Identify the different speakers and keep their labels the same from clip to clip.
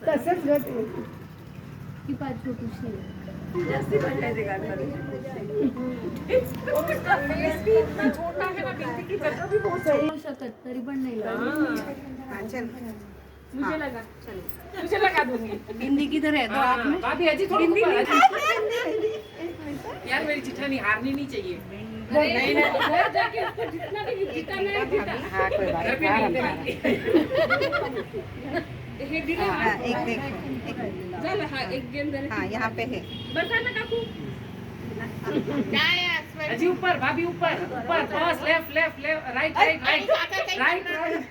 Speaker 1: तसंच गत
Speaker 2: की पाच छोटीशी
Speaker 3: जास्ती मजा येते गाणं छोटा है ना बिंदी की जगह भी बहुत सही
Speaker 2: शकत तरी पण नाही
Speaker 3: चल
Speaker 2: मुझे लगा
Speaker 3: तुझे लगा दूंगी
Speaker 2: बिंदी किधर है तो आप में
Speaker 3: भाभी अजी थोड़ी यार मेरी जिठानी हारनी नहीं चाहिए नहीं घर जाके उसको जितना भी जिताना है जिता हाँ कोई बात नहीं एक देखो चल हाँ एक गेम दे हाँ यहाँ पे है बता ना काकू अजी ऊपर भाभी ऊपर ऊपर बस left left left right right right right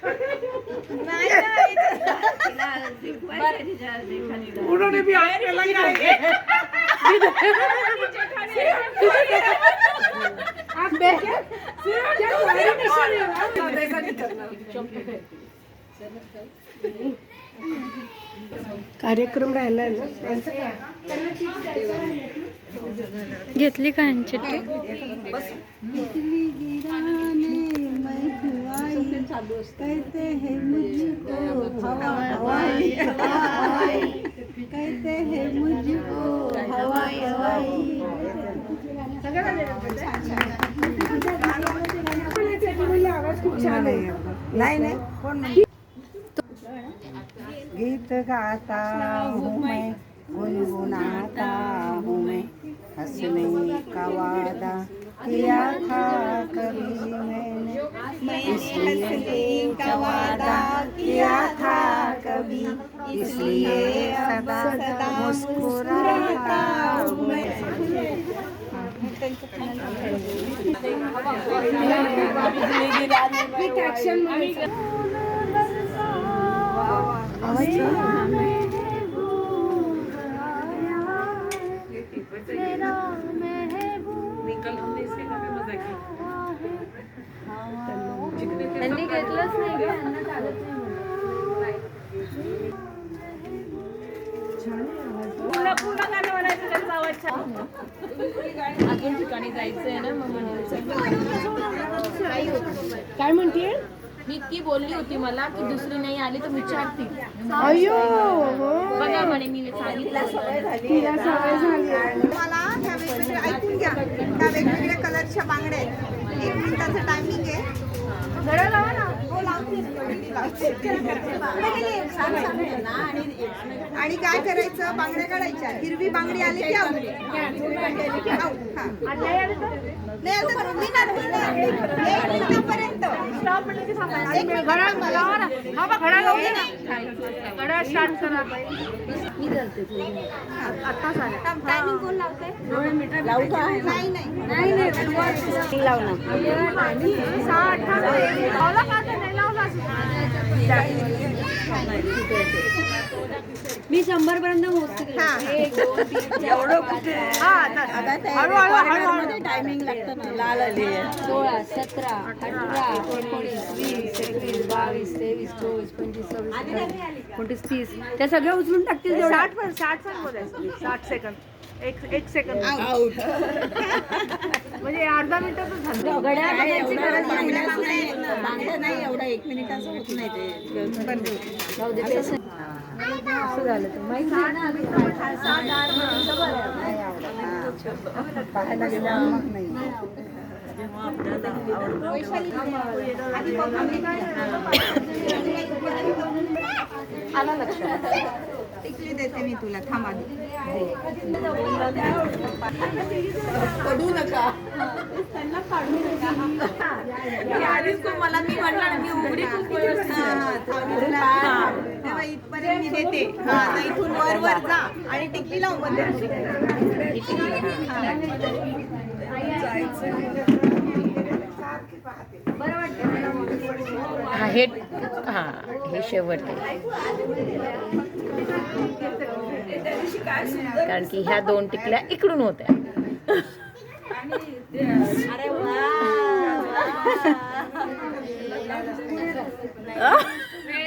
Speaker 3: उन्होंने भी आए पे लगाए आप देखे
Speaker 1: कार्यक्रम राहिला ना
Speaker 2: घेतली का यांची
Speaker 1: कहते हैं मुझको हवाई कहते हैं मुझको हवाई आवाज खूप छान आहे नाही नाही कोण गीत गाता हूँ मैं गुनगुनाता हूँ मैं हंसने का वादा किया था कभी मैंने हंसने का वादा किया था कभी इसलिए सदा सदा मुस्कुराता हूँ मैं
Speaker 2: त्यांनी घेतलंच नाही का यांना चालत नाही
Speaker 3: पूर्ण गाणं म्हणायचं त्यांचा आवाज छान
Speaker 2: अजून ठिकाणी जायचंय ना मग
Speaker 1: काय म्हणतीये
Speaker 2: मी ती बोलली होती मला की दुसरी नाही आली तर विचारतील
Speaker 1: अय्यो
Speaker 2: बघा म्हणे मी सांगितलं
Speaker 1: तिला सवय झाली
Speaker 4: मला ह्या वेगवेगळ्या ऐकून घ्या त्या वेगवेगळ्या कलरच्या बांगड्या आहेत 1 मिनिटाचं टायमिंग आहे घड्याळ लावा ना हो लावते आणि काय करायचं बांगड्या काढायच्या हिरवी बांगडी आली की आऊट नाही आता तुम्ही ना 1 मिनिटापर्यंत स्टॉप म्हणजे की थांबायचं घड्याळ लावा ना हा बा घड्याळ लावू दे ना घड्याळ स्टार्ट करा
Speaker 2: मी करते
Speaker 4: आता झालं टायमिंग कोण लावते
Speaker 2: 2 मीटर लावू का
Speaker 4: नाही नाही
Speaker 2: लाव ना
Speaker 4: 6-8 लावला का नाही लावला
Speaker 2: मी 100 पर्यंत मोजते 1 2 3
Speaker 4: एवढं कुठे हळूहळू
Speaker 1: टायमिंग लागतं ना लाल आली
Speaker 2: 16 17 18 19 20 21 22 23 24 25 26 30 त्या सगळ्या उचलून टाकतील
Speaker 4: 60 बोलायचं 60 सेकंद एक सेकंद
Speaker 1: आउट
Speaker 4: म्हणजे अर्धा मिनिटातच झालं
Speaker 2: घड्याळ बघायची गरज नाही
Speaker 1: बांगड्या नाही एवढा 1 मिनिटाचं होत नाही ते
Speaker 2: जाऊ दे असं झालं तर माहिती आहे ना आम्ही
Speaker 1: पाहायला गेल्यावर मग नाही
Speaker 4: आला लक्षात टिकली देते मी तुला थांब आधी
Speaker 1: पडू नका
Speaker 4: आधीच मला मी म्हटलं मी उघडी खूप तेव्हा इथपर्यंत मी देते इथून वर वर जा आणि टिकली लावून मध्ये
Speaker 3: हे हे शेवट आहे कारण की ह्या 2 टिकल्या इकडून होत्या
Speaker 4: अरे वा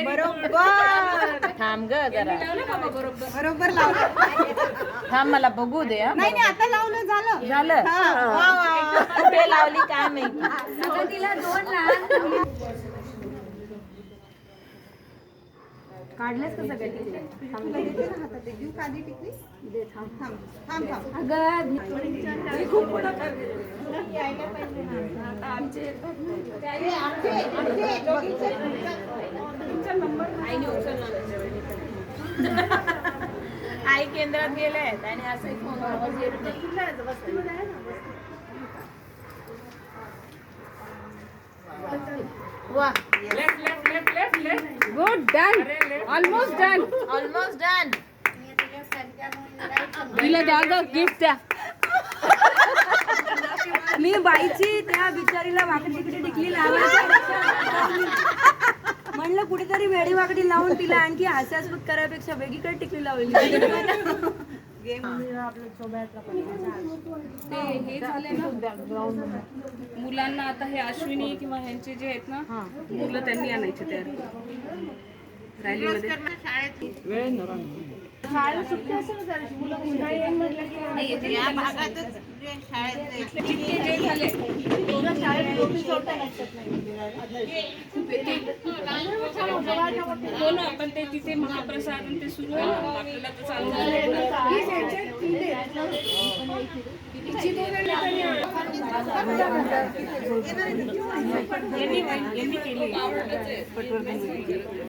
Speaker 4: बरोबर
Speaker 3: थांब ग जरा
Speaker 4: बरोबर लावलं
Speaker 3: थांब मला बघू दे
Speaker 4: नाही नाही आता लावलं झालं
Speaker 3: झालं कुठे लावली काय माहिती
Speaker 2: तिला 2 लहान काढलेस का सगळ्या टिकल्या?
Speaker 1: तुला देते ना हातात एक. देऊ का आधी टिकली?
Speaker 2: दे थांब.
Speaker 1: थांब थांब थांब.
Speaker 2: अगं
Speaker 1: हे आमचे दोघींचे.
Speaker 4: आई केंद्रात गेले आहेत आणि असं फोन आवाज येत नाही. वा
Speaker 3: left left left left left
Speaker 2: good done almost done.
Speaker 4: Almost done.
Speaker 2: तिला द्या ग गिफ्ट द्या. मी बाईची त्या बिचारीला वाकडी तिकडे टिकली लावायची म्हणलं कुठेतरी वेडी वाकडी लावून तिला आणखी हास्यास्पद करायपेक्षा वेगळीकडे टिकली लावली.
Speaker 5: ते हे झाले ना मुलांना आता हे अश्विनी किंवा ह्यांचे जे आहेत ना मुलं त्यांनी आणायचे तयार रॅलीमध्ये.
Speaker 2: शाळेला सुट्टी असेल ना जराशी, मुलं उन्हाळी येईल म्हटलं की
Speaker 4: या भागातच जे शाळेत
Speaker 5: जितके जे झाले हो ना, पण ते तिथे महाप्रसाद आणि ते सुरू आहे ना, आपल्याला तर चालू यांनी केली.